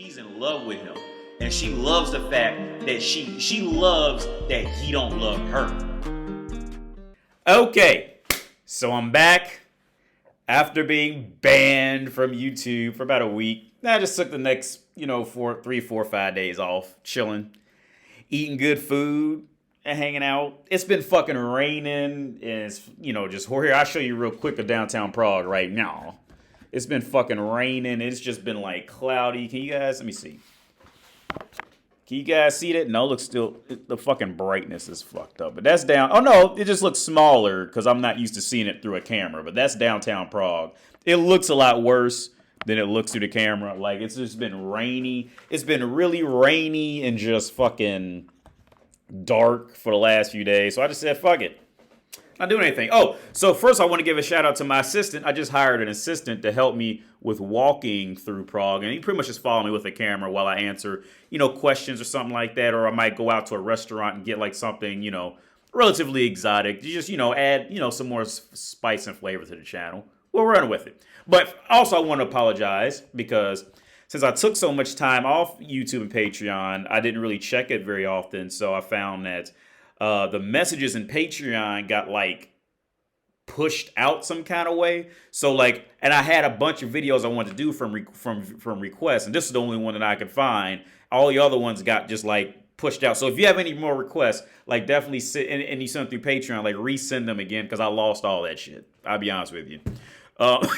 she's in love with him. And she loves the fact that she loves that he don't love her. Okay, so I'm back after being banned from YouTube for about a week. I just took the next, 3, 4, 5 days off, chilling, eating good food, and hanging out. It's been fucking raining, and it's, just here. I'll show you real quick of downtown Prague right now. It's been fucking raining. It's just been like cloudy. Can you guys, let me see. Can you guys see that? No, look, still, the fucking brightness is fucked up. But that's down. Oh, no, it just looks smaller because I'm not used to seeing it through a camera. But that's downtown Prague. It looks a lot worse than it looks through the camera. Like, it's just been rainy. It's been really rainy and just fucking dark for the last few days. So I just said, fuck it. Not doing anything. Oh, so first I want to give a shout out to my assistant. I just hired an assistant to help me with walking through Prague, and he pretty much just follow me with a camera while I answer, questions or something like that, or I might go out to a restaurant and get like something, relatively exotic. You just, add, some more spice and flavor to the channel. We'll run with it. But also I want to apologize because since I took so much time off YouTube and Patreon, I didn't really check it very often. So I found that the messages in Patreon got pushed out some kind of way. So and I had a bunch of videos I wanted to do from requests, and this is the only one that I could find. All the other ones got just pushed out. So if you have any more requests, definitely sit and you send them through Patreon, resend them again because I lost all that shit. I'll be honest with you.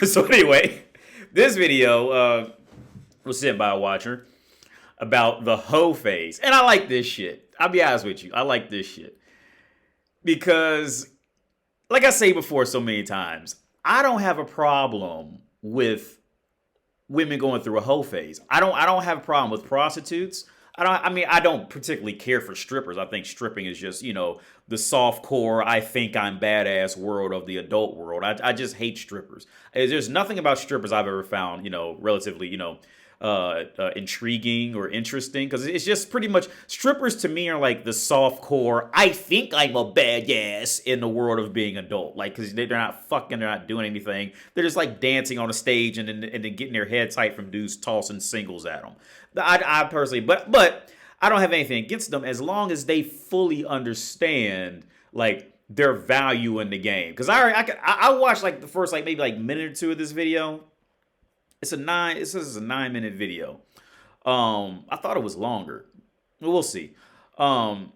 So anyway, this video was sent by a watcher about the hoe phase, and I like this shit. I'll be honest with you. I like this shit. Because, like I say before so many times, I don't have a problem with women going through a hoe phase. I don't have a problem with prostitutes. I don't particularly care for strippers. I think stripping is just, the soft core, I think I'm badass world of the adult world. I just hate strippers. There's nothing about strippers I've ever found, relatively, intriguing or interesting, because it's just pretty much strippers to me are the soft core. I think I'm a badass in the world of being adult, because they're not fucking, they're not doing anything. They're just dancing on a stage and then getting their heads tight from dudes tossing singles at them. I personally, but I don't have anything against them as long as they fully understand their value in the game. Because I watched the first maybe minute or two of this video. It says it's a 9-minute video. I thought it was longer. We'll see. From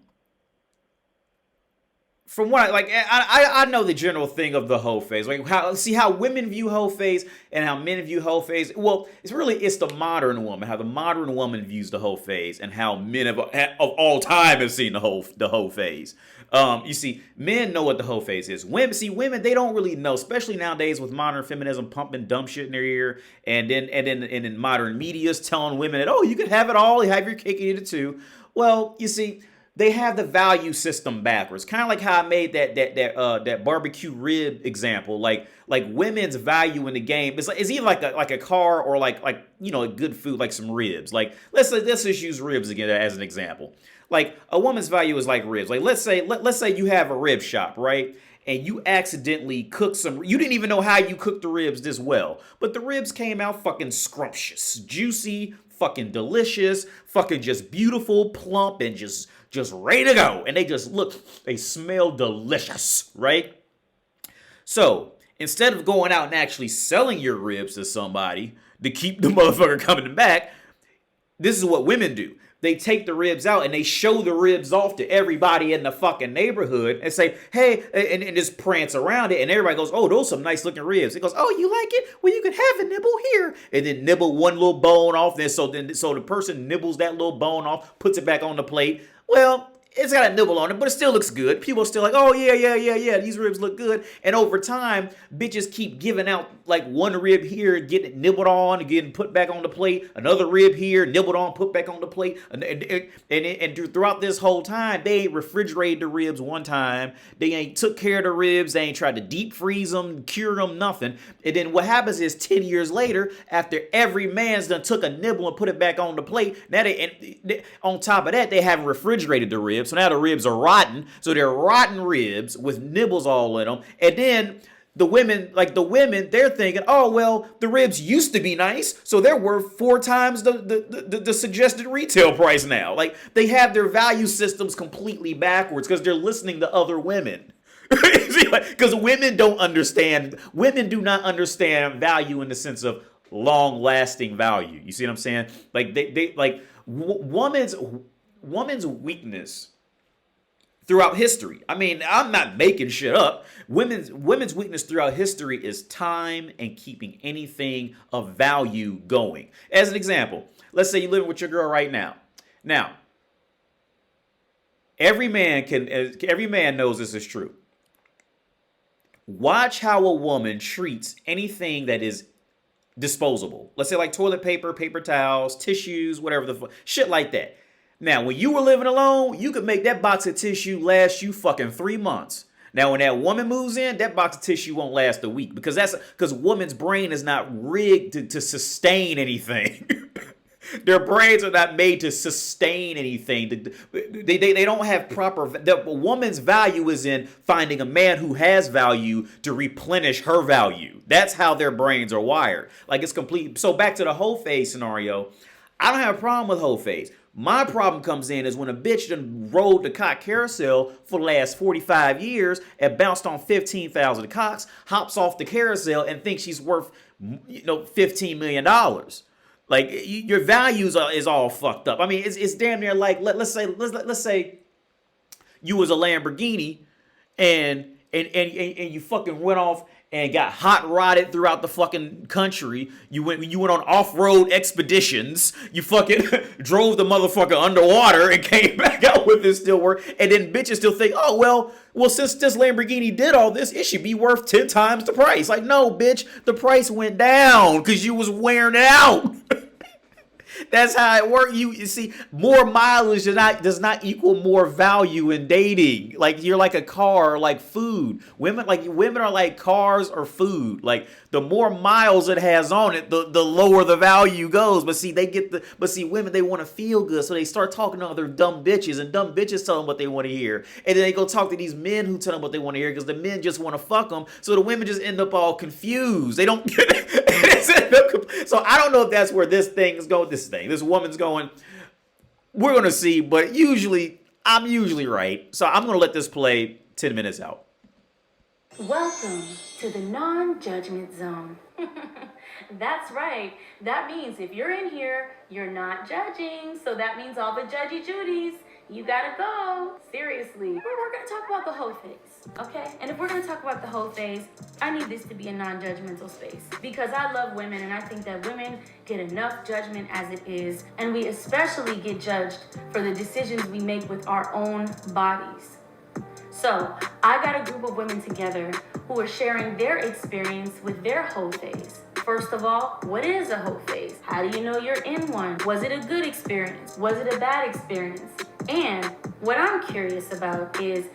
what I know the general thing of the hoe phase, how women view hoe phase and how men view hoe phase. Well, it's the modern woman, how the modern woman views the hoe phase, and how men of all time have seen the hoe phase. You see, men know what the hoe phase is. Women, they don't really know, especially nowadays with modern feminism pumping dumb shit in their ear, and then modern media's telling women that, oh, you can have it all, you have your cake and eat it too. Well, you see, they have the value system backwards. Kind of like how I made that barbecue rib example. Like women's value in the game is either like a car or a good food, like some ribs. Let's just use ribs again as an example. A woman's value is like ribs. Let's say you have a rib shop, right? And you accidentally cook you didn't even know how you cooked the ribs this well, but the ribs came out fucking scrumptious, juicy, fucking delicious, fucking just beautiful, plump, and just ready to go. And they smell delicious, right? So instead of going out and actually selling your ribs to somebody to keep the motherfucker coming back, this is what women do. They take the ribs out and they show the ribs off to everybody in the fucking neighborhood and say, hey, and just prance around it. And everybody goes, oh, those are some nice looking ribs. It goes, oh, you like it? Well, you can have a nibble here. And then nibble one little bone off. So the person nibbles that little bone off, puts it back on the plate. Well, it's got a nibble on it, but it still looks good. People are still like, oh, yeah, these ribs look good. And over time, bitches keep giving out one rib here, getting it nibbled on, and getting put back on the plate. Another rib here, nibbled on, put back on the plate. And throughout this whole time, they ain't refrigerated the ribs one time. They ain't took care of the ribs. They ain't tried to deep freeze them, cure them, nothing. And then what happens is 10 years later, after every man's done took a nibble and put it back on the plate, now on top of that, they haven't refrigerated the ribs. So now the ribs are rotten. So they're rotten ribs with nibbles all in them. And then the women, they're thinking, oh, well, the ribs used to be nice, so they're worth 4 times the suggested retail price now. Like, they have their value systems completely backwards because they're listening to other women. Because women do not understand value in the sense of long-lasting value. You see what I'm saying? Like, woman's weakness throughout history. I mean, I'm not making shit up. Women's weakness throughout history is time and keeping anything of value going. As an example, let's say you're living with your girl right now. Now, every man knows this is true. Watch how a woman treats anything that is disposable. Let's say like toilet paper, paper towels, tissues, whatever the fuck, shit like that. Now, when you were living alone, you could make that box of tissue last you fucking 3 months. Now, when that woman moves in, that box of tissue won't last a week because woman's brain is not rigged to sustain anything. Their brains are not made to sustain anything. They don't have proper. The woman's value is in finding a man who has value to replenish her value. That's how their brains are wired. Like, it's complete. So back to the whole phase scenario. I don't have a problem with whole phase. My problem comes in is when a bitch done rode the cock carousel for the last 45 years and bounced on 15,000 cocks, hops off the carousel and thinks she's worth, $15 million. Like, your values is all fucked up. I mean, it's damn near like, let's say you was a Lamborghini and you fucking went off and got hot rodded throughout the fucking country. You went on off-road expeditions. You fucking drove the motherfucker underwater and came back out with it still work. And then bitches still think, oh, well, since this Lamborghini did all this, it should be worth 10 times the price. Like, no, bitch, the price went down because you was wearing it out. That's how it works. You see, more mileage does not equal more value in dating. Like, you're like a car or like food. Women are like cars or food. Like, the more miles it has on it, the lower the value goes. But see, women, they want to feel good, so they start talking to other dumb bitches, and dumb bitches tell them what they want to hear, and then they go talk to these men who tell them what they want to hear because the men just want to fuck them. So the women just end up all confused. They don't get it. So I don't know if that's where this woman's going. We're gonna see, but I'm usually right. So I'm gonna let this play 10 minutes out. Welcome to the non-judgment zone. That's right. That means if you're in here, you're not judging. So that means all the judgy Judies, you gotta go. Seriously. We're gonna talk about the whole phase, okay? And if we're gonna talk about the whole phase, I need this to be a non-judgmental space because I love women and I think that women get enough judgment as it is, and we especially get judged for the decisions we make with our own bodies. So I got a group of women together who are sharing their experience with their hoe phase. First of all, what is a hoe phase? How do you know you're in one? Was it a good experience? Was it a bad experience? And what I'm curious about is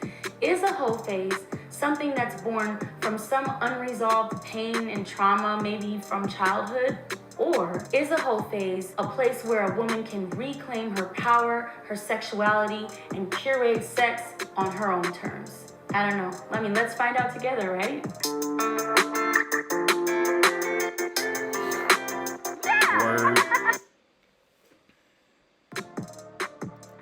a hoe phase something that's born from some unresolved pain and trauma, maybe from childhood? Or is a hoe phase a place where a woman can reclaim her power, her sexuality, and curate sex on her own terms? I don't know. Let's find out together, right? Word.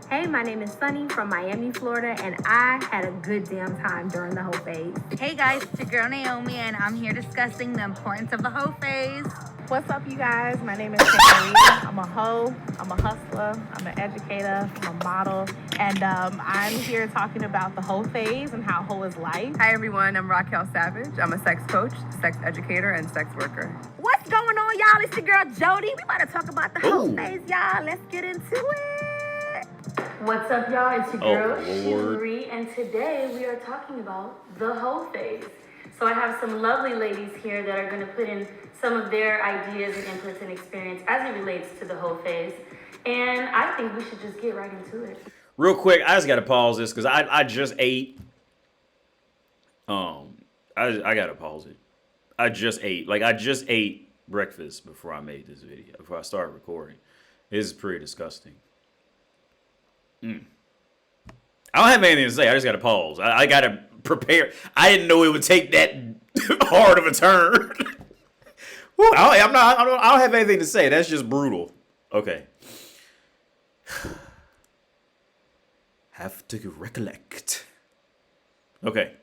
Hey, my name is Sunny from Miami, Florida, and I had a good damn time during the hoe phase. Hey guys, it's your girl Naomi, and I'm here discussing the importance of the hoe phase. What's up, you guys? My name is Marie. I'm a hoe, I'm a hustler, I'm an educator, I'm a model, and I'm here talking about the hoe phase and how hoe is life. Hi everyone, I'm Raquel Savage. I'm a sex coach, sex educator, and sex worker. What's going on, y'all? It's your girl Jody. We about to talk about the hoe phase, y'all. Let's get into it. What's up, y'all? It's your girl, Lord. Marie, and today we are talking about the hoe phase. So I have some lovely ladies here that are going to put in some of their ideas and inputs and experience as it relates to the hoe phase. And I think we should just get right into it. Real quick, I just got to pause this because I just ate. I got to pause it. I just ate breakfast before I made this video, before I started recording. This is pretty disgusting. I don't have anything to say. I just got to pause. I got to prepare. I didn't know it would take that hard of a turn. Whew, I don't have anything to say. That's just brutal. Okay. Have to recollect. Okay.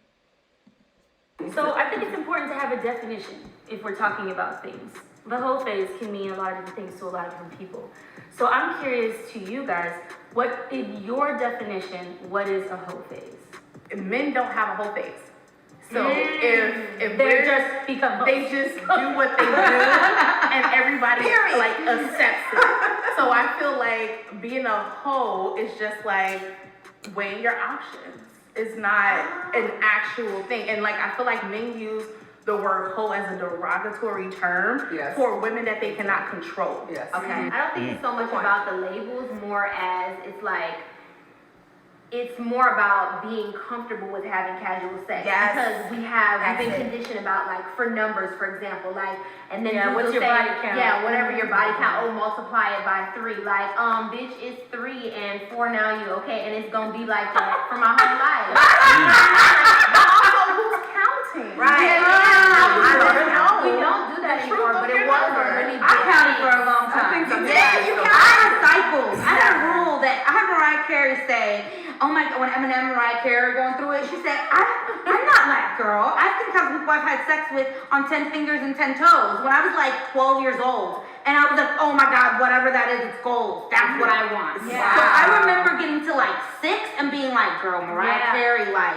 So I think it's important to have a definition if we're talking about things. The whole phase can mean a lot of different things to a lot of different people. So I'm curious to you guys, what in your definition, what is a whole phase? Men don't have a whole face. So if they just become they just do what they do, and everybody like accepts it. So I feel like being a hoe is just like weighing your options. It's not an actual thing, and like I feel like men use the word hoe as a derogatory term for women that they cannot control. Yes. Okay. I don't think it's so much about the labels, more as it's more about being comfortable with having casual sex. Yes. Because we've been conditioned about like for numbers, for example, like, and then what's your say, body count? Yeah, whatever your body count. Oh, multiply it by 3. Like, bitch, it's 3 and 4 now. You okay? And it's gonna be like that for my whole life. But also, who's counting? Right. Yeah. We don't do that anymore, but it was a really big I counted for a thing. long time. You I had cycles. I had a rule that I had Mariah Carey say, oh my God, when Eminem and Mariah Carey were going through it, she said, I'm not that girl. I think of people I've had sex with on 10 fingers and 10 toes when I was like 12 years old. And I was like, oh my God, whatever that is, it's gold. That's what I want. Yeah. So I remember getting to like 6 and being like, girl, Mariah Carey, like,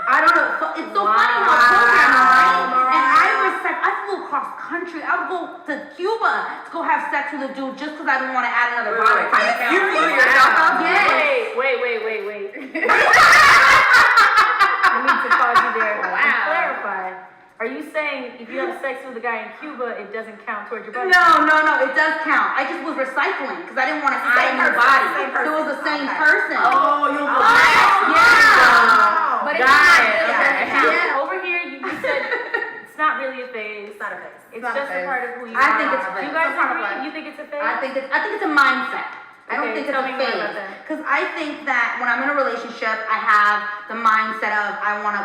I don't know. So it's so funny how programmed, right? And I flew across country. I would go to Cuba to go have sex with a dude just because I didn't want to add another body. You flew yourself out? Yes. Wait. I need to pause you there and clarify. Are you saying if you have sex with a guy in Cuba, it doesn't count towards your body? No, it does count. I just was recycling because I didn't want to add a new body. So it was the same person. Oh, you were Yeah. But Got it. Yeah. Over here, you said it's not really a phase. It's not a phase. It's just a part of who you are. I think it's a phase. You guys agree? You think it's a phase? I think it's a mindset. I don't Okay, think it's tell a me more phase. about that. Because I think that when I'm in a relationship, I have the mindset of I wanna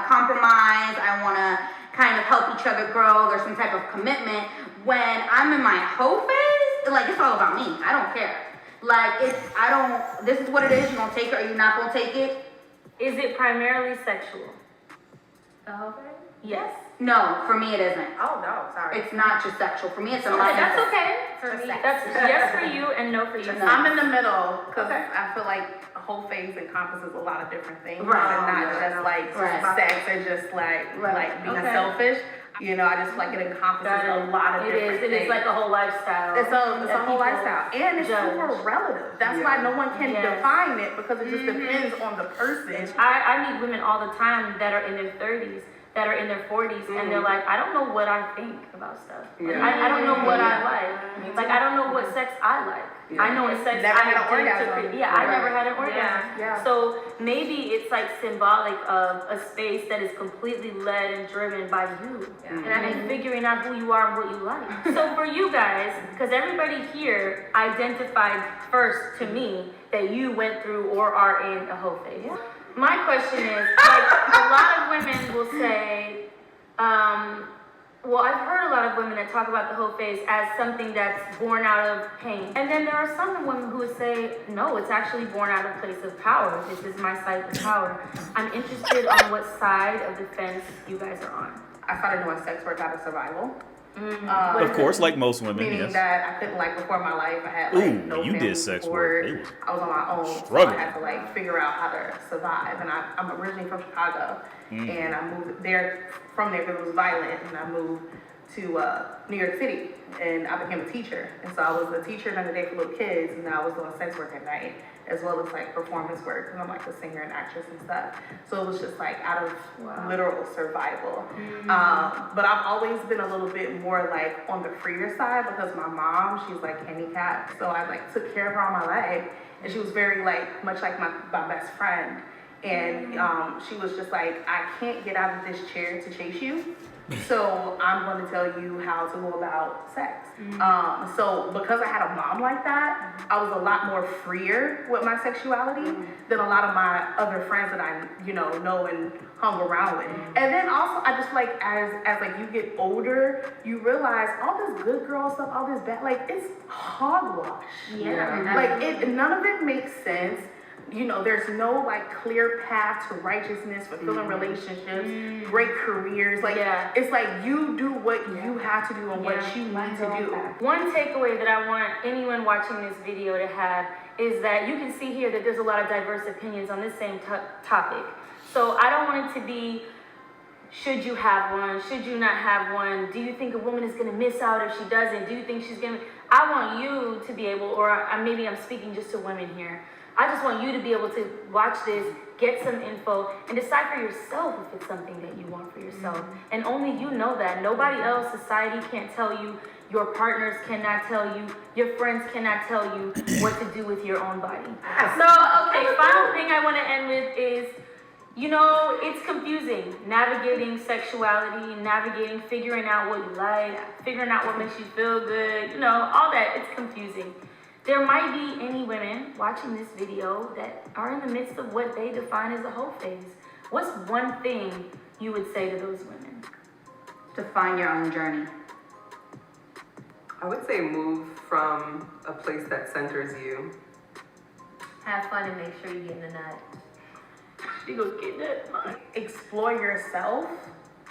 compromise, I wanna kind of help each other grow, there's some type of commitment. When I'm in my hoe phase, like it's all about me. I don't care. Like this is what it is, you gonna take it or you not gonna take it? Is it primarily sexual? The whole thing? Yes. No, for me it isn't. Oh no, sorry. It's not just sexual. For me it's a Okay, mindset. that's okay. For me, That's yes for you and no for you. I'm in the middle because Okay. I feel like a whole phase encompasses a lot of different things, Right. and not just like sex and just like being Okay. selfish. You know, I just feel like it encompasses a lot of different things. It is like a whole lifestyle. It's a that whole people lifestyle, and it's judge. super relative. That's why no one can define it because it just depends on the person. I meet women all the time that are in their 30s, that are in their 40s, and they're like, I don't know what I think about stuff. Like, I don't know what I like. Like, I don't know what sex I like. I know what sex Never I had an do orgasm. to. Yeah, I never had an orgasm. Yeah. So maybe it's like symbolic of a space that is completely led and driven by you. And figuring out who you are and what you like. So for you guys, because everybody here identified first to me that you went through or are in a whole phase. My question is, like, a lot of women will say, well, I've heard a lot of women that talk about the whole phase as something that's born out of pain. And then there are some women who would say, no, it's actually born out of a place of power. This is my site of power. I'm interested on what side of the fence you guys are on. I started doing sex work out of survival. Of course, like most women, Meaning yes. that I couldn't, like, before my life, I had, like, Ooh, no you family did sex support. work. I was on my own, so Struggling. I had to, like, figure out how to survive. And I'm originally from Chicago, and I moved there, from there, because it was violent, and I moved to New York City, and I became a teacher. And so I was a teacher during the day for little kids, and I was doing sex work at night, as well as like performance work, and I'm like a singer and actress and stuff. So it was just like out of literal survival. But I've always been a little bit more like on the freer side because my mom, she's like handicapped, so I like took care of her all my life, and she was very like much like my best friend. And she was just like, I can't get out of this chair to chase you. So I'm going to tell you how to go about sex. So because I had a mom like that, I was a lot more freer with my sexuality than a lot of my other friends that I, know and hung around with. And then also, I just like as like you get older, you realize all this good girl stuff, all this bad, like it's hogwash. Like none of it makes sense. There's no like clear path to righteousness, fulfilling relationships, great careers. Like it's like you do what you have to do and what you need to do. One takeaway that I want anyone watching this video to have is that you can see here that there's a lot of diverse opinions on this same topic. So I don't want it to be, should you have one? Should you not have one? Do you think a woman is going to miss out if she doesn't? Do you think she's going to... I want you to be able, or maybe I'm speaking just to women here. I just want you to be able to watch this, get some info, and decide for yourself if it's something that you want for yourself. And only you know that. Nobody else, society can't tell you. Your partners cannot tell you. Your friends cannot tell you what to do with your own body. So, okay, final thing I want to end with is, it's confusing. Navigating sexuality, figuring out what you like, figuring out what makes you feel good, all that. It's confusing. There might be any women watching this video that are in the midst of what they define as a hoe phase. What's one thing you would say to those women? Define your own journey. I would say move from a place that centers you. Have fun and make sure you get in the nut. She gonna get that money. Explore yourself.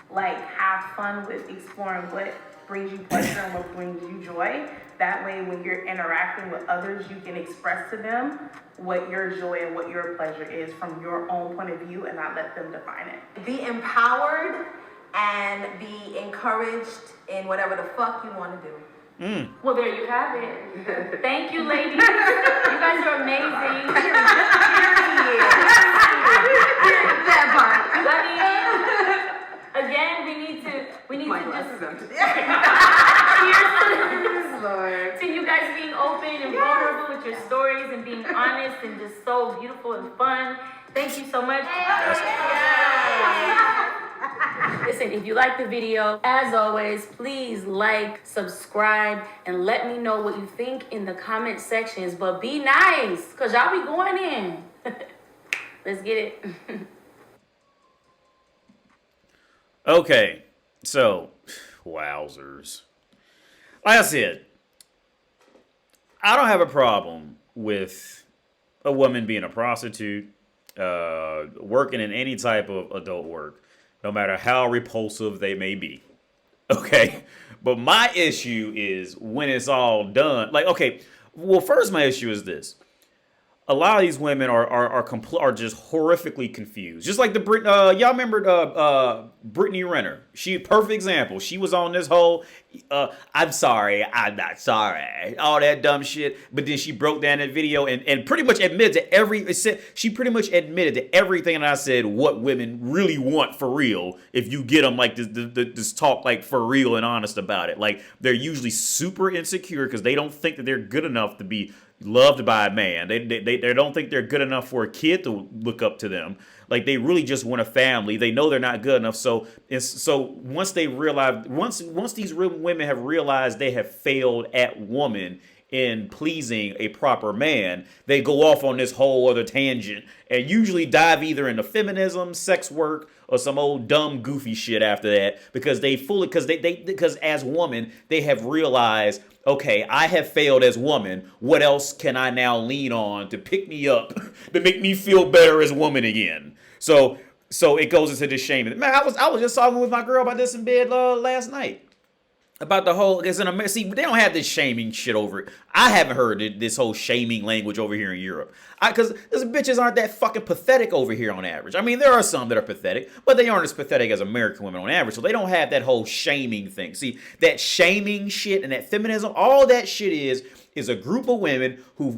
Like have fun with exploring what brings you pleasure and what brings you joy. That way, when you're interacting with others, you can express to them what your joy and what your pleasure is from your own point of view and not let them define it. Be empowered and be encouraged in whatever the fuck you want to do. Well, there you have it. Thank you, ladies. You guys are amazing. Again, we need to just cheers to you guys being open and vulnerable with your stories and being honest and just so beautiful and fun. Thank you so much. Listen, if you like the video, as always, please like, subscribe, and let me know what you think in the comment sections. But be nice, because y'all be going in. Let's get it. Okay, so, wowzers. Like I said, I don't have a problem with a woman being a prostitute, working in any type of adult work, no matter how repulsive they may be. Okay? But my issue is when it's all done. Like, okay, well, first my issue is this. A lot of these women are just horrifically confused. Just like y'all remember Brittany Renner. Perfect example. She was on this whole, I'm sorry, I'm not sorry, all that dumb shit. But then she broke down that video and pretty much admitted to she pretty much admitted to everything that I said what women really want for real. If you get them like this talk like for real and honest about it. Like they're usually super insecure because they don't think that they're good enough to be loved by a man. They don't think they're good enough for a kid to look up to them. Like they really just want a family. They know they're not good enough. So once they realize, once these women have realized they have failed at woman in pleasing a proper man, they go off on this whole other tangent and usually dive either into feminism, sex work, or some old dumb goofy shit after that because because as women they have realized, okay, I have failed as woman. What else can I now lean on to pick me up to make me feel better as woman again? So it goes into this shaming. Man, I was just talking with my girl about this in bed last night. About the whole, see, they don't have this shaming shit over it. I haven't heard this whole shaming language over here in Europe. Because these bitches aren't that fucking pathetic over here on average. I mean, there are some that are pathetic, but they aren't as pathetic as American women on average. So they don't have that whole shaming thing. See, that shaming shit and that feminism, all that shit is a group of women who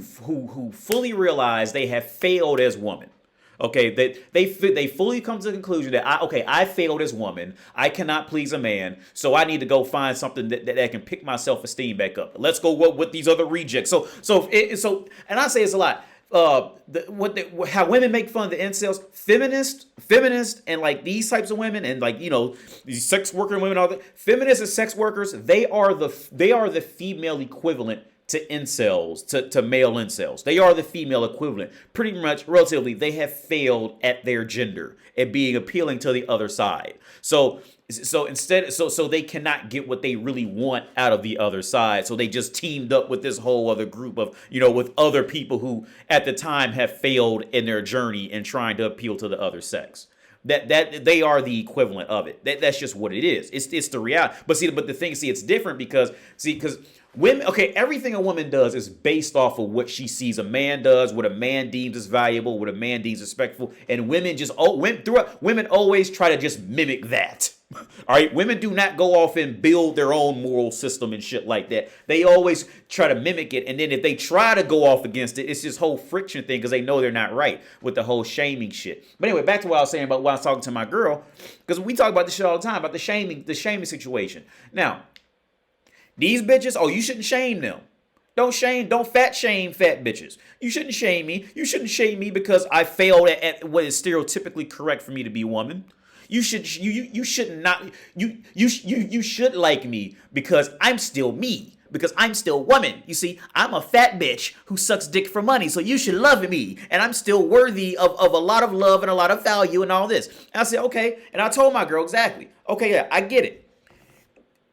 fully realize they have failed as women. Okay, they fully come to the conclusion that I failed as woman. I cannot please a man, so I need to go find something that can pick my self-esteem back up. Let's go with these other rejects. So and I say it's a lot. how women make fun of the incels, feminists, and like these types of women, and like these sex worker women, all the feminists and sex workers, they are the female equivalent to incels, to male incels. They are the female equivalent. Pretty much, relatively, they have failed at their gender, at being appealing to the other side. So they cannot get what they really want out of the other side. So they just teamed up with this whole other group of, with other people who at the time have failed in their journey in trying to appeal to the other sex. That they are the equivalent of it. That's just what it is. It's the reality. But the thing, it's different because women, okay, everything a woman does is based off of what she sees a man does, what a man deems as valuable, what a man deems respectful, and women always try to just mimic that. All right, women do not go off and build their own moral system and shit like that. They always try to mimic it, and then if they try to go off against it, it's this whole friction thing because they know they're not right with the whole shaming shit. But anyway, back to what I was saying about when I was talking to my girl, because we talk about this shit all the time about the shaming situation. Now, these bitches, you shouldn't shame them. Don't fat shame fat bitches. You shouldn't shame me. You shouldn't shame me because I failed at what is stereotypically correct for me to be a woman. You should like me because I'm still me, because I'm still woman. You see, I'm a fat bitch who sucks dick for money, so you should love me, and I'm still worthy of a lot of love and a lot of value and all this. And I said, okay, and I told my girl exactly. Okay, yeah, I get it.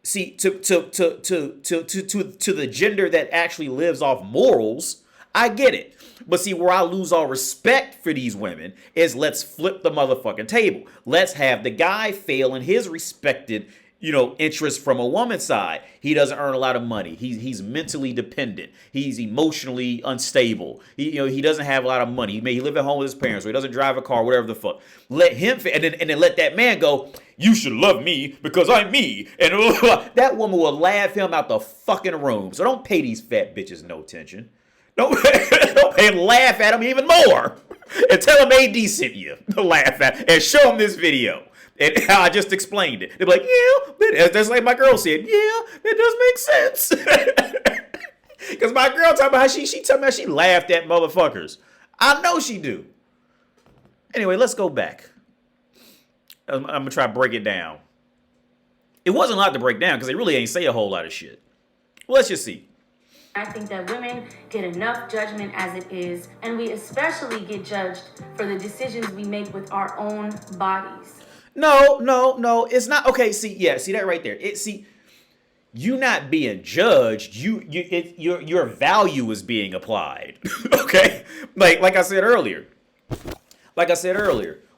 See, to the gender that actually lives off morals, I get it. But see, where I lose all respect for these women is let's flip the motherfucking table. Let's have the guy fail in his respected, interest from a woman's side. He doesn't earn a lot of money. He's mentally dependent. He's emotionally unstable. He doesn't have a lot of money. He live at home with his parents, or he doesn't drive a car, whatever the fuck. Let him and then let that man go, you should love me because I'm me. And that woman will laugh him out the fucking room. So don't pay these fat bitches no attention. Don't pay him, laugh at him even more. And tell him AD sent you to laugh at and show him this video. And how I just explained it. They'll be like, yeah, that's like my girl said, yeah, that does make sense. Because my girl talking about how she talking about she laughed at motherfuckers. I know she do. Anyway, let's go back. I'm going to try to break it down. It wasn't a lot to break down because they really ain't say a whole lot of shit. Well, let's just see. I think that women get enough judgment as it is, and we especially get judged for the decisions we make with our own bodies. No, it's not. Okay, see that right there. You not being judged, your value is being applied. Okay? Like I said earlier,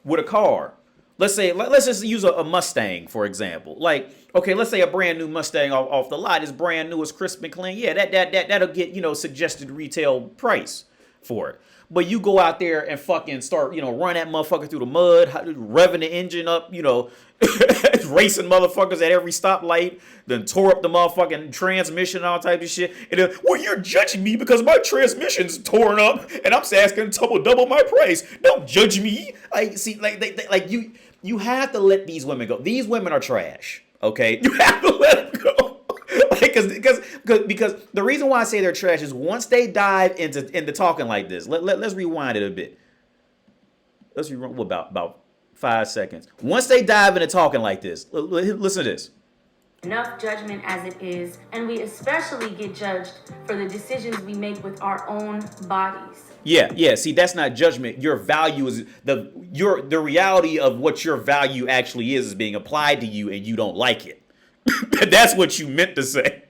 with a car. Let's just use a Mustang, for example. Like, okay, let's say a brand new Mustang off the lot is brand new, it's crisp and clean. Yeah, that'll get, suggested retail price for it. But you go out there and fucking start, run that motherfucker through the mud, revving the engine up, racing motherfuckers at every stoplight, then tore up the motherfucking transmission, all types of shit. And then, well, you're judging me because my transmission's torn up, and I'm asking double my price. Don't judge me. You have to let these women go. These women are trash. Okay, you have to let them go. Because the reason why I say they're trash is once they dive into talking like this, let's rewind it a bit. Let's rewind about 5 seconds. Once they dive into talking like this, listen to this. Enough judgment as it is, and we especially get judged for the decisions we make with our own bodies. Yeah. See, that's not judgment. Your value is the reality of what your value actually is being applied to you, and you don't like it. That's what you meant to say.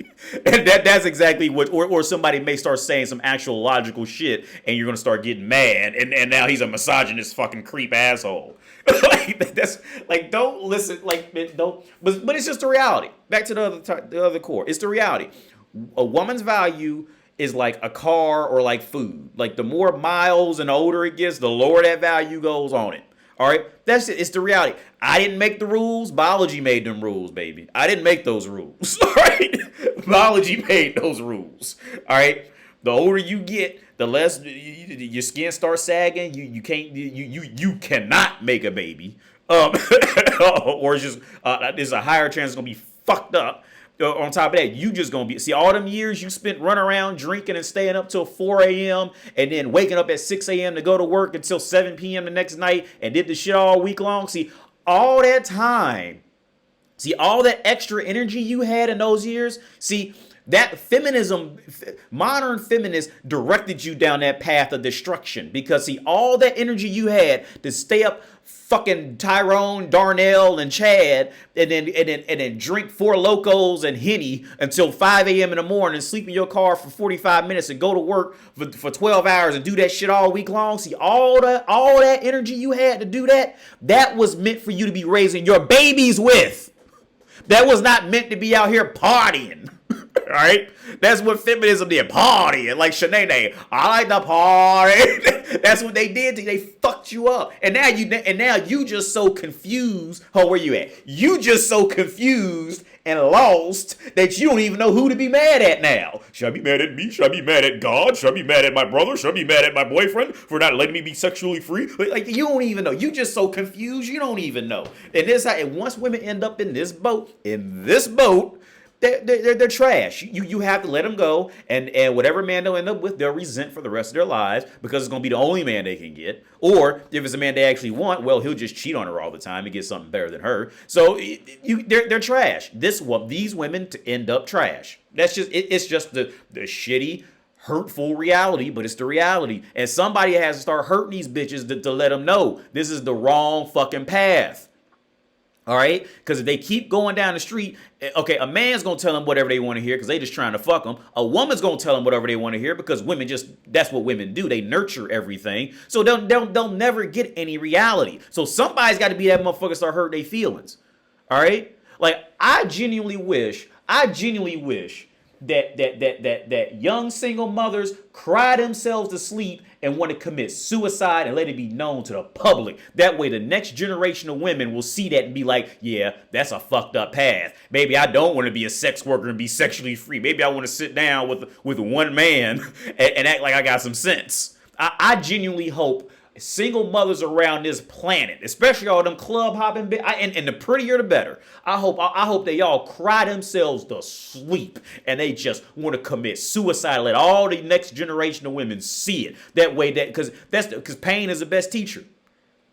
And that's exactly what, or somebody may start saying some actual logical shit, and you're gonna start getting mad, and now he's a misogynist fucking creep asshole. Don't listen, don't. But it's just the reality. Back to the other core. It's the reality. A woman's value is like a car or like food. Like the more miles and older it gets, the lower that value goes on it. All right, that's it. It's the reality. I didn't make the rules. Biology made them rules, baby. I didn't make those rules. All right, biology made those rules. All right, the older you get, the less your skin starts sagging. You cannot make a baby. Or it's just there's a higher chance it's gonna be fucked up. On top of that, you just gonna be, see, all them years you spent running around drinking and staying up till 4 a.m. and then waking up at 6 a.m. to go to work until 7 p.m. the next night and did the shit all week long. See, all that time, see, all that extra energy you had in those years, see, that feminism, modern feminists directed you down that path of destruction because, see, all that energy you had to stay up fucking Tyrone, Darnell, and Chad, and then drink Four Locos and Henny until 5 a.m. in the morning, sleep in your car for 45 minutes and go to work for 12 hours and do that shit all week long. See, all that energy you had to do that was meant for you to be raising your babies with. That was not meant to be out here partying. All right, that's what feminism did, partying like Shanae. I like the party. That's what they did to you. They fucked you up, and now you just so confused. Oh, where you at? You just so confused and lost that you don't even know who to be mad at now. Should I be mad at me? Should I be mad at God? Should I be mad at my brother? Should I be mad at my boyfriend for not letting me be sexually free? Like, you don't even know. You just so confused. You don't even know. And once women end up in this boat, they're trash. You have to let them go, and whatever man they'll end up with, they'll resent for the rest of their lives because it's going to be the only man they can get. Or if it's a man they actually want, well, he'll just cheat on her all the time and get something better than her. So they're trash. These women end up trash. That's just it's just the shitty, hurtful reality, but it's the reality. And somebody has to start hurting these bitches to let them know this is the wrong fucking path. All right? Because if they keep going down the street, okay, a man's going to tell them whatever they want to hear because they just trying to fuck them. A woman's going to tell them whatever they want to hear because that's what women do. They nurture everything. So they'll never get any reality. So somebody's got to be that motherfucker start hurting their feelings. All right? Like, I genuinely wish that young single mothers cry themselves to sleep and want to commit suicide and let it be known to the public. That way the next generation of women will see that and be like, yeah, that's a fucked up path. Maybe I don't want to be a sex worker and be sexually free. Maybe I want to sit down with one man and act like I got some sense. I genuinely hope single mothers around this planet, especially all them club hopping, and the prettier the better. I hope they all cry themselves to sleep and they just want to commit suicide. Let all the next generation of women see it. That way, because pain is the best teacher.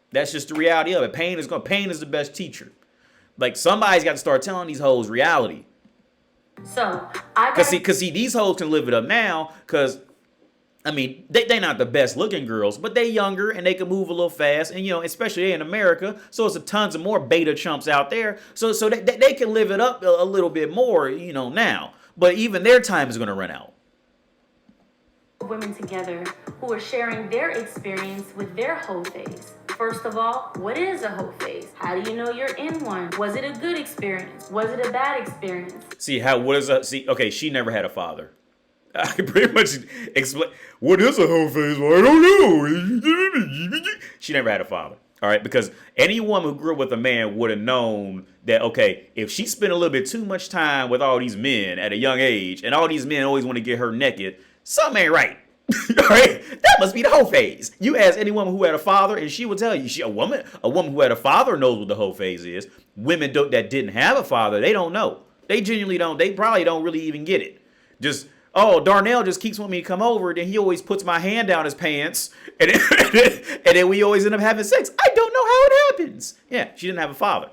That's just the reality of it. Pain is the best teacher. Like, somebody's got to start telling these hoes reality. So because these hoes can live it up now because, I mean, they're not the best looking girls, but they younger and they can move a little fast. And, especially they in America. So it's tons of more beta chumps out there. So they can live it up a little bit more, now. But even their time is going to run out. women together who are sharing their experience with their hoe phase. First of all, what is a hoe phase? How do you know you're in one? Was it a good experience? Was it a bad experience? Okay, she never had a father. I can pretty much explain what is a hoe phase. Well, I don't know. She never had a father. All right, because any woman who grew up with a man would have known that, okay, if she spent a little bit too much time with all these men at a young age, and all these men always want to get her naked, something ain't right. All right, that must be the hoe phase. You ask any woman who had a father, and she will tell you. A woman who had a father knows what the hoe phase is. Women that didn't have a father, they don't know. They genuinely don't. They probably don't really even get it. Just, oh, Darnell just keeps wanting me to come over, then he always puts my hand down his pants, and then we always end up having sex. I don't know how it happens. Yeah, she didn't have a father.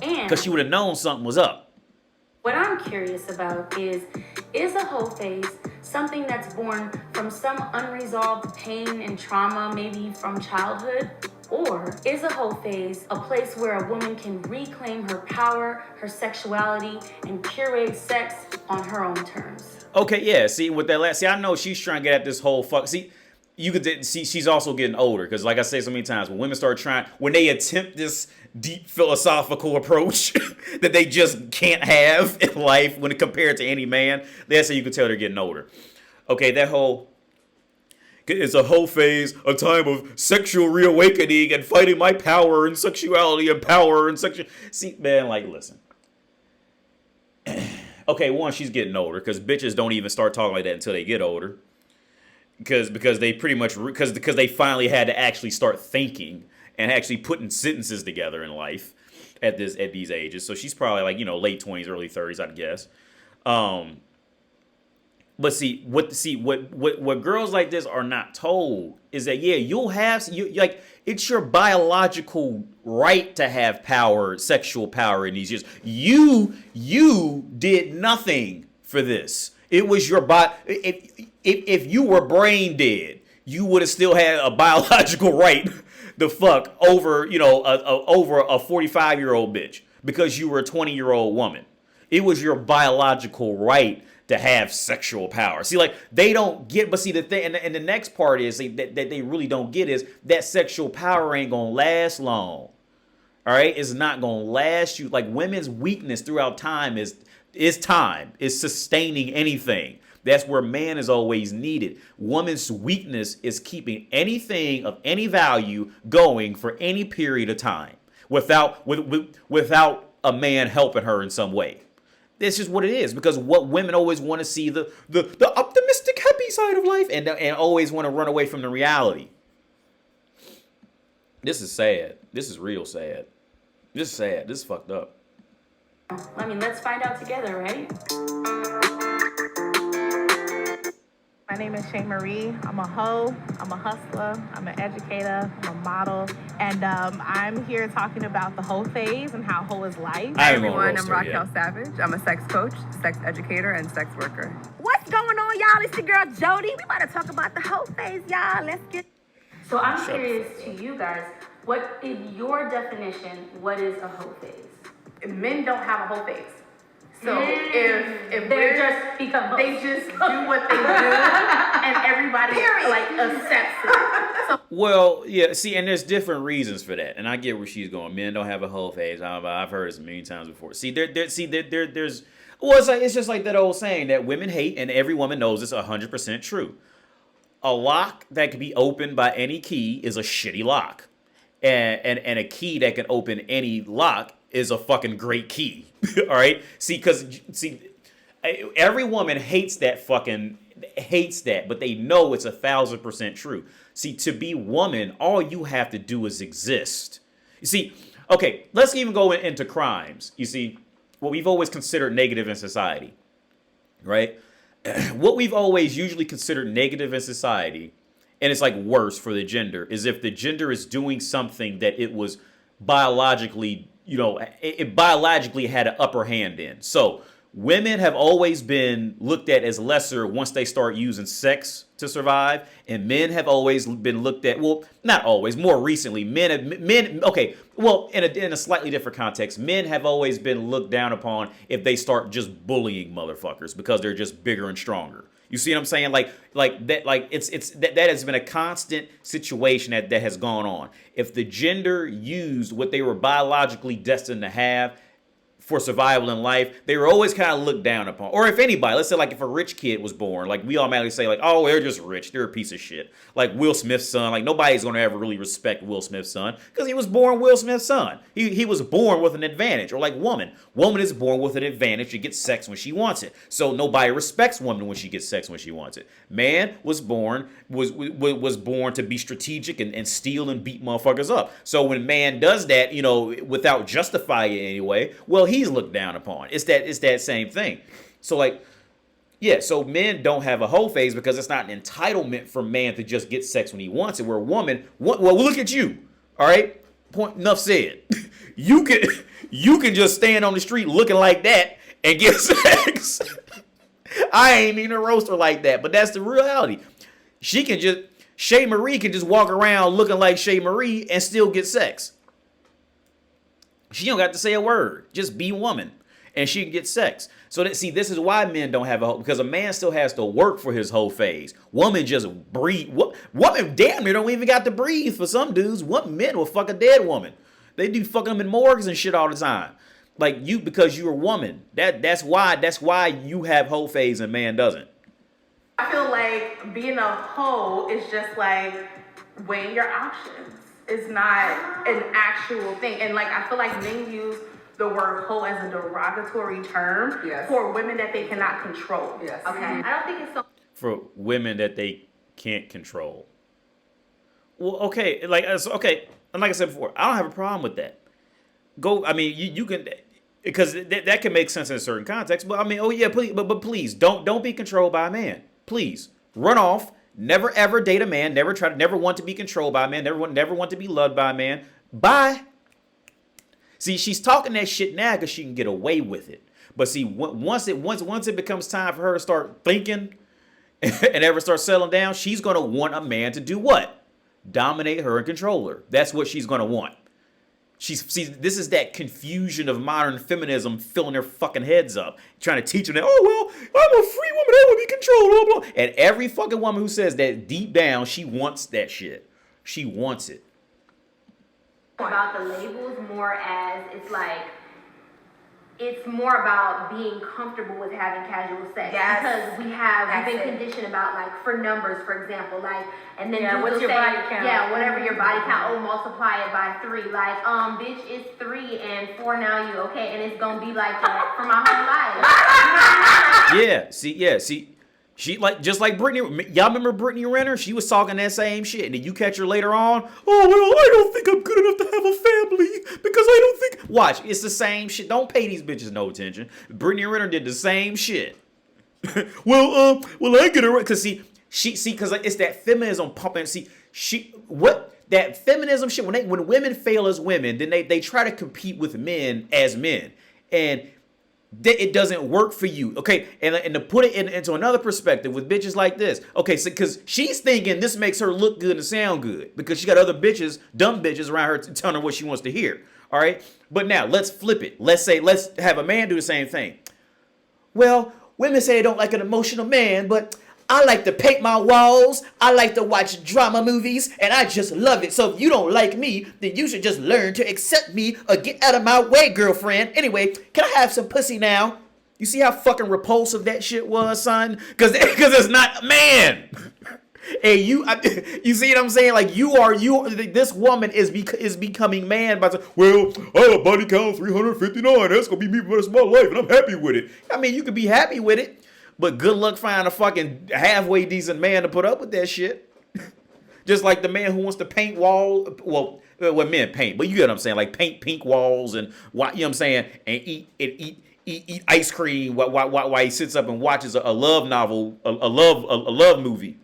Because she would have known something was up. What I'm curious about is a hoe phase something that's born from some unresolved pain and trauma, maybe from childhood? Or is a hoe phase a place where a woman can reclaim her power, her sexuality, and curate sex on her own terms? Okay, yeah. See, with that last, I know she's trying to get at this whole fuck. See, you could see she's also getting older because, like I say so many times, when women start when they attempt this deep philosophical approach that they just can't have in life when compared to any man, that's how you can tell they're getting older. Okay, that whole. It's a whole phase, a time of sexual reawakening and fighting my power and sexuality and power and sexual. See, man, like, listen. Okay, one, she's getting older because bitches don't even start talking like that until they get older. Because they pretty much because they finally had to actually start thinking and actually putting sentences together in life. at these ages. So she's probably like, late 20s, early 30s, I'd guess. But what girls like this are not told is that you'll have like it's your biological right to have power, sexual power in these years. You did nothing for this. It was your body. If you were brain dead, you would have still had a biological right to fuck over over a 45-year-old bitch because you were a 20-year-old woman. It was your biological right to have sexual power. See, like, they don't get, but see, the thing, and the next part is that they really don't get is that sexual power ain't gonna last long. All right? It's not gonna last you. Like, women's weakness throughout time is sustaining anything. That's where man is always needed. Woman's weakness is keeping anything of any value going for any period of time without a man helping her in some way. That's just what it is, because what women always want to see the optimistic, happy side of life, and always want to run away from the reality. This is sad. This is real sad. This is sad. This is fucked up. I mean, let's find out together, right? My name is Shay Marie. I'm a hoe, I'm a hustler, I'm an educator, I'm a model, and I'm here talking about the hoe phase and how hoe is life. Hi everyone, I'm Raquel Savage. I'm a sex coach, sex educator, and sex worker. What's going on, y'all? It's your girl Jody. We about to talk about the hoe phase, y'all. Let's get. So I'm curious to you guys, what, in your definition, what is a hoe phase? Men don't have a whole face. So if they just become hoes. they just do what they do, and everybody like accepts it. So, Well, yeah, see, and there's different reasons for that, and I get where she's going. Men don't have a whole phase. I've heard this a million times before. There's well, it's just like that old saying that women hate, and every woman knows it's 100% true. A lock that can be opened by any key is a shitty lock, and a key that can open any lock is a fucking great key. All right, because every woman hates that, but they know it's 1,000% true. See, to be woman, all you have to do is exist. You see, okay, let's even go into crimes. You see, what we've always considered negative in society, right? What we've always usually considered negative in society, and it's like worse for the gender, is if the gender is doing something that it was biologically, it biologically had an upper hand in. So women have always been looked at as lesser once they start using sex to survive, and men have always been looked at, well, not always, more recently, okay, well, in a slightly different context, men have always been looked down upon if they start just bullying motherfuckers because they're just bigger and stronger. You see what I'm saying? Like that has been a constant situation that has gone on. If the gender used what they were biologically destined to have for survival in life, they were always kind of looked down upon. Or if anybody, let's say like if a rich kid was born, like we automatically say like, oh, they're just rich, they're a piece of shit. Like Will Smith's son, like nobody's gonna ever really respect Will Smith's son because he was born Will Smith's son. He was born with an advantage. Or like woman is born with an advantage to get sex when she wants it. So nobody respects woman when she gets sex when she wants it. Man was born to be strategic and steal and beat motherfuckers up. So when man does that, without justifying it anyway, well, he's looked down upon. It's that same thing. So like, yeah, so men don't have a hoe phase because it's not an entitlement for man to just get sex when he wants it. Where a woman, well, look at you, all right? Point enough said. You can just stand on the street looking like that and get sex. I ain't even a roaster like that, but that's the reality. Shay Marie can just walk around looking like Shay Marie and still get sex. She don't got to say a word. Just be woman. And she can get sex. So this is why men don't have a hoe, because a man still has to work for his whole phase. Woman just breathe. Woman damn near don't even got to breathe for some dudes. Men will fuck a dead woman. They do fucking them in morgues and shit all the time. Like because you're a woman. That's why you have hoe phase and man doesn't. I feel like being a hoe is just like weighing your options. It's not an actual thing. And like I feel like men use the word hoe as a derogatory term for women that they cannot control. Yes. Okay. I don't think it's so. For women that they can't control. Well, okay, and like I said before, I don't have a problem with that. go. I mean, you can, because that can make sense in a certain context. But I mean, oh yeah, please, but please don't be controlled by a man. Please run off. Never ever date a man. Never want to be controlled by a man. Never want to be loved by a man. Bye. See, she's talking that shit now because she can get away with it. But see, once it becomes time for her to start thinking and ever start settling down, she's gonna want a man to do what? Dominate her and control her. That's what she's gonna want. This is that confusion of modern feminism filling their fucking heads up, trying to teach them that, oh, well, I'm a free woman, I want to be controlled, blah, blah. And every fucking woman who says that, deep down, she wants that shit. She wants it. About the labels more as it's more about being comfortable with having casual sex. Yes. Because we've been conditioned about like for numbers, for example, like, and then Yeah, people what's your say, body count? yeah, whatever your body count, oh, multiply it by 3. Like, bitch, it's 3 and 4 now, you okay? And it's gonna be like that for my whole life. See, she just like Brittany. Y'all remember Brittany Renner? She was talking that same shit, and then you catch her later on. Oh well, I don't think I'm good enough to have a family because I don't think. Watch, it's the same shit. Don't pay these bitches no attention. Brittany Renner did the same shit. well, I get it right because because it's that feminism pumping. That feminism shit when women fail as women, then they try to compete with men as men, and it doesn't work for you, okay? And to put it into another perspective with bitches like this, okay, so because she's thinking this makes her look good and sound good because she got other bitches, dumb bitches around her telling her what she wants to hear, all right? But now let's flip it. Let's have a man do the same thing. Well, women say they don't like an emotional man, but I like to paint my walls, I like to watch drama movies, and I just love it. So if you don't like me, then you should just learn to accept me or get out of my way, girlfriend. Anyway, can I have some pussy now? You see how fucking repulsive that shit was, son? Because it's not a man. And you see what I'm saying? Like this woman is becoming man by saying, well, I have a body count of 359. That's gonna be me for the rest of my life, and I'm happy with it. I mean, you could be happy with it. But good luck finding a fucking halfway decent man to put up with that shit. Just like the man who wants to paint walls. Well, men paint, but you get what I'm saying. Like paint pink walls and, you know what I'm saying, and eat ice cream while he sits up and watches a love novel, a love movie.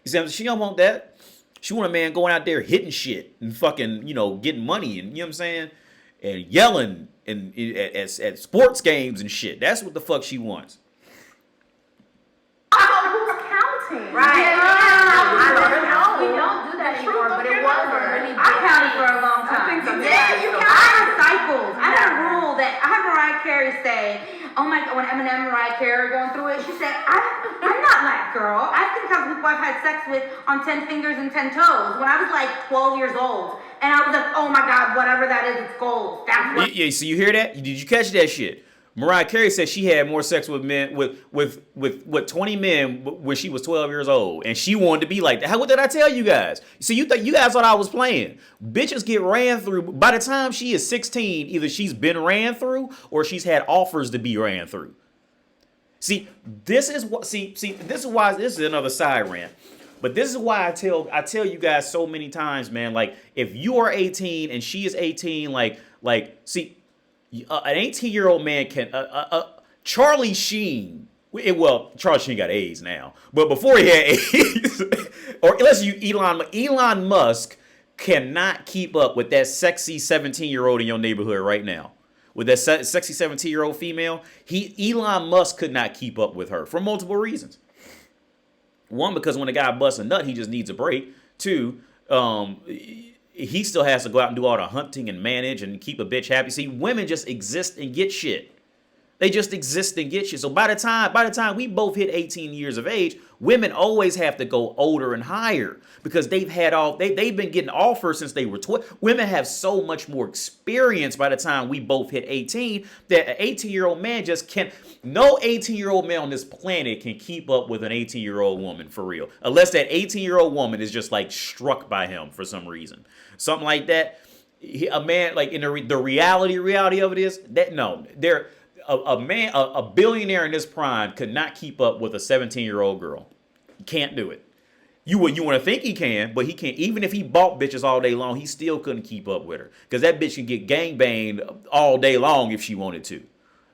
You see, she don't want that. She want a man going out there hitting shit and fucking, getting money and, you know what I'm saying, and yelling and at sports games and shit. That's what the fuck she wants. Who's counting? Right. We don't do that anymore, but it was a really big I counted for a long time. I have cycles. I had a rule that I had Mariah Carey say, oh my God, when Eminem and Mariah Carey were going through it, she said, I'm not that girl. I think of people I've had sex with on 10 fingers and 10 toes when I was like 12 years old. And I was like, oh my God, whatever that is, it's gold. That's what. Yeah, so you hear that? Did you catch that shit? Mariah Carey said she had more sex with men with 20 men when she was 12 years old, and she wanted to be like that. What did I tell you guys? See, you guys thought I was playing. Bitches get ran through. By the time she is 16, either she's been ran through or she's had offers to be ran through. See, this is why this is another side rant. But this is why I tell you guys so many times, man. Like, if you are 18 and she is 18, see. An 18-year-old man can Charlie Sheen. Charlie Sheen got AIDS now, but before he had AIDS, or unless you Elon Musk cannot keep up with that sexy 17-year-old in your neighborhood right now. With that sexy 17-year-old female, Elon Musk could not keep up with her for multiple reasons. One, because when a guy busts a nut, he just needs a break. Two, he still has to go out and do all the hunting and manage and keep a bitch happy. See, women just exist and get shit. They just exist and get shit. So by the time we both hit 18 years of age, women always have to go older and higher because they've been getting offers since they were 12. Women have so much more experience by the time we both hit 18 that an 18-year-old man just can't. No 18-year-old man on this planet can keep up with an 18-year-old woman for real, unless that 18-year-old woman is just like struck by him for some reason, something like that. A man, like in the reality of it is that no, a billionaire in his prime could not keep up with a 17-year-old girl. Can't do it. You want to think he can, but he can't. Even if he bought bitches all day long, he still couldn't keep up with her. Because that bitch can get gangbanged all day long if she wanted to.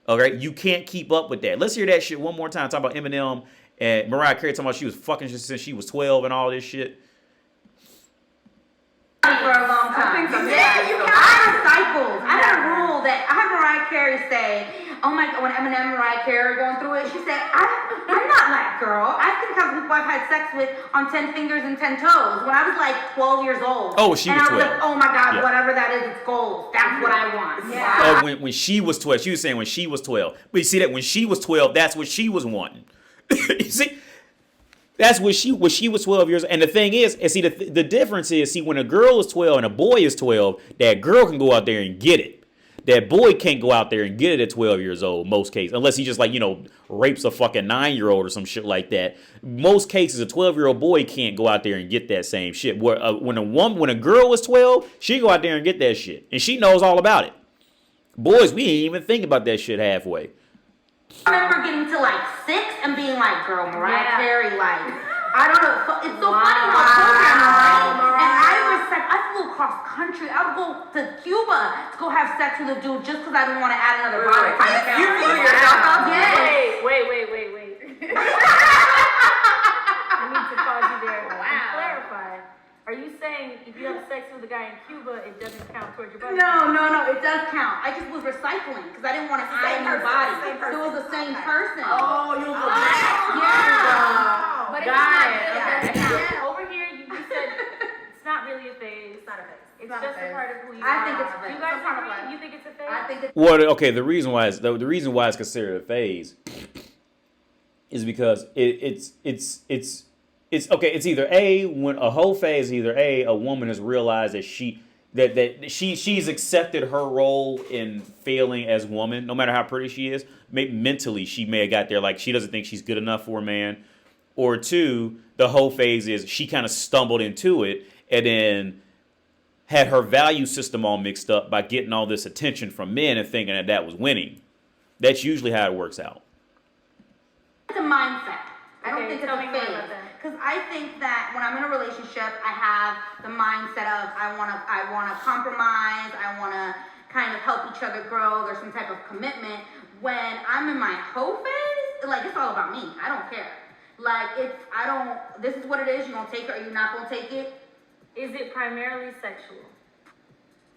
Okay? You can't keep up with that. Let's hear that shit one more time. Talk about Eminem and Mariah Carey talking about she was fucking since she was 12 and all this shit. For a long time. I have cycles. I had a rule that I had Mariah Carey say, oh my God, when Eminem and Mariah Carey were going through it, she said, I'm not that girl. I think of people I've had sex with on 10 fingers and 10 toes when I was like 12 years old. Oh, she was 12. And I was like, oh my God, whatever that is, it's gold. That's what I want. Yeah. Oh, when she was 12. She was saying when she was 12. But you see that when she was 12, that's what she was wanting. You see? That's what she was 12 years old. And the thing is, and see, the difference is, see, when a girl is 12 and a boy is 12, that girl can go out there and get it. That boy can't go out there and get it at 12 years old, most cases. Unless he just, like, you know, rapes a fucking 9-year-old or some shit like that. Most cases, a 12-year-old boy can't go out there and get that same shit. When a girl is 12, she go out there and get that shit. And she knows all about it. Boys, we ain't even think about that shit halfway. I remember getting to like 6 and being like, girl, Mariah Carey, like, I don't know. It's so funny how programmed, right? And I flew across country. I would go to Cuba to go have sex with a dude just because I didn't want to add another body. You flew yourself out? Wait. I need to pause you there and clarify. Are you saying if you have sex with a guy in Cuba, it doesn't count towards your body? No, it does count. I just was recycling because I didn't want to add a new body. So it was the same person. Oh, you were yeah. But it's not. Yeah. Over here, you said it's not really a phase. It's not a phase. It's just a part of who you are. I think it's a phase. You guys agree? You think it's a phase? I think it's. Well, okay. The reason why it's considered a phase is because it's okay. It's either when a whole phase, a woman has realized that she's accepted her role in failing as woman, no matter how pretty she is. Maybe mentally, she may have got there, like she doesn't think she's good enough for a man. Or 2, the whole phase is she kind of stumbled into it and then had her value system all mixed up by getting all this attention from men and thinking that was winning. That's usually how it works out. It's a mindset. I don't think it's a phase. Because I think that when I'm in a relationship, I have the mindset of I wanna compromise, I wanna kind of help each other grow. There's some type of commitment. When I'm in my hoe phase, like it's all about me. I don't care. Like this is what it is. You gonna take it or you not gonna take it? Is it primarily sexual?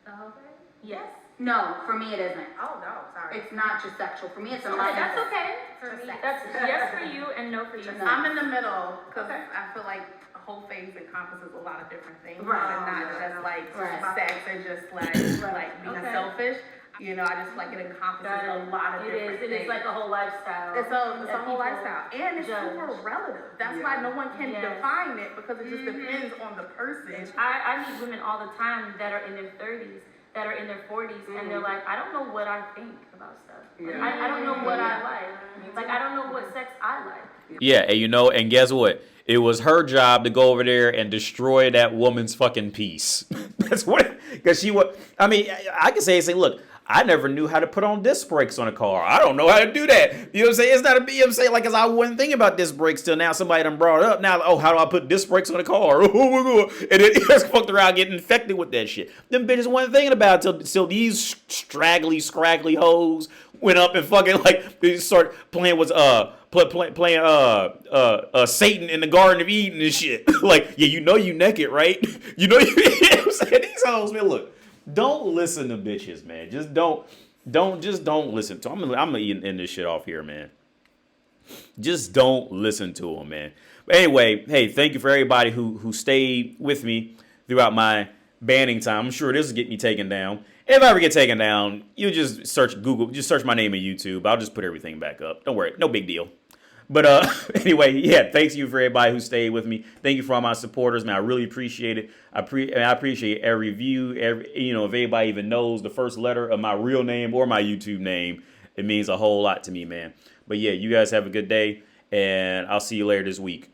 The whole thing? Yes. No, for me it isn't. Oh no, sorry. It's not just sexual. For me, it's a Okay, mindset. that's okay. For me, that's yes for you and no for you. No. I'm in the middle because I feel like a whole phase encompasses a lot of different things, Right. and not just like Right. sex and just like being Okay. selfish. You know, I just like it encompasses a lot of different things. It is like a whole lifestyle. It's a whole lifestyle, and it's judge. super relative. That's why no one can Yes. define it because it just depends on the person. I meet women all the time that are in their 30s, that are in their 40s, and they're like, I don't know what I think about stuff. Yeah. I don't know what I like. Like, I don't know what sex I like. Yeah, and guess what? It was her job to go over there and destroy that woman's fucking peace. That's what, because she was, I mean, I can say, look, I never knew how to put on disc brakes on a car. I don't know how to do that. You know what I'm saying? It's not you know what I'm saying? Like, cause I wasn't thinking about disc brakes till now somebody done brought it up. Now, how do I put disc brakes on a car? And then just fucked around getting infected with that shit. Them bitches wasn't thinking about it till these scraggly hoes went up and fucking like they start playing with playing Satan in the Garden of Eden and shit. Like, yeah, you naked, right? You know what I'm saying? These hoes, man, look. Don't listen to bitches, man. Just don't listen to them. I'm gonna end this shit off here, man. Just don't listen to them, man. But anyway, hey, thank you for everybody who stayed with me throughout my banning time. I'm sure this will get me taken down. If I ever get taken down, you just search my name in YouTube. I'll just put everything back up. Don't worry, no big deal. But anyway, yeah, thanks you for everybody who stayed with me. Thank you for all my supporters, man. I really appreciate it. I appreciate every view. If anybody even knows the first letter of my real name or my YouTube name, it means a whole lot to me, man. But yeah, you guys have a good day, and I'll see you later this week.